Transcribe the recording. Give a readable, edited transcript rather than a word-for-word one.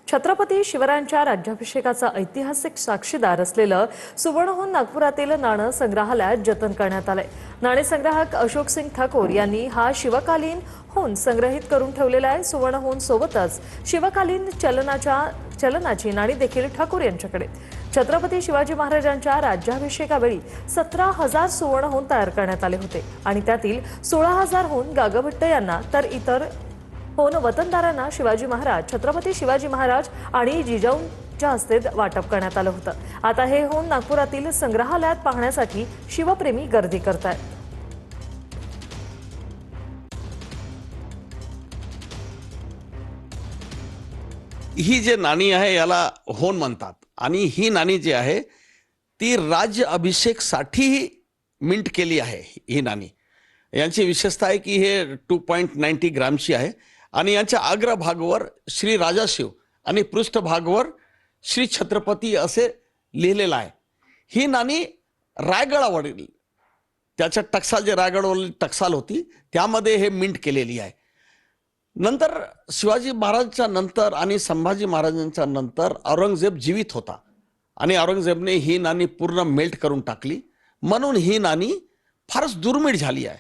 छत्रपती शिवरायांच्या राज्याभिषेकाचा ऐतिहासिक साक्षीदार असलेलं सुवर्णहून नागपुरातील नाणं संग्रहालयात जतन करण्यात आलंय। नाणेसंग्राहक अशोक सिंग ठाकूर यांनी हा शिवकालीन होऊन संग्रहित करून ठेवलेला आहे। सुवर्णहून सोबतच शिवकालीन चलनाची नाणी देखील ठाकूर यांच्याकडे। छत्रपती शिवाजी महाराजांच्या राज्याभिषेकावेळी 17,000 सुवर्णहून तयार करण्यात आले होते आणि त्यातील 16,000 होऊन गागाभट्ट यांना तर इतर होऊन वतनदारांना छत्रपती शिवाजी महाराज आणि जिजाऊंच्या हस्ते वाटप करण्यात आलं होतं। आता हे होऊन नागपुरातील संग्रहालयात पाहण्यासाठी शिवप्रेमी गर्दी करतायत। ही जे नाणी आहे याला होन म्हणतात आणि ही नाणी जी आहे ती राज्य अभिषेकसाठी मिंट केली आहे। ही नाणी यांची विशेषता आहे की हे 2.90 ग्रामची आहे आणि यांच्या अग्रभागावर श्री राजाशिव आणि पृष्ठभागावर श्री छत्रपती असे लिहिलेलं आहे। ही नाणी रायगडावरील त्याच्या टकसाल जे रायगडावरील टकसाल होती त्यामध्ये हे मिंट केलेली आहे। नंतर शिवाजी महाराजांच्या नंतर आणि संभाजी महाराजांच्या नंतर औरंगजेब जीवित होता आणि औरंगजेबने ही नाणी पूर्ण मेल्ट करून टाकली, म्हणून ही नाणी फारच दुर्मिळ झाली आहे।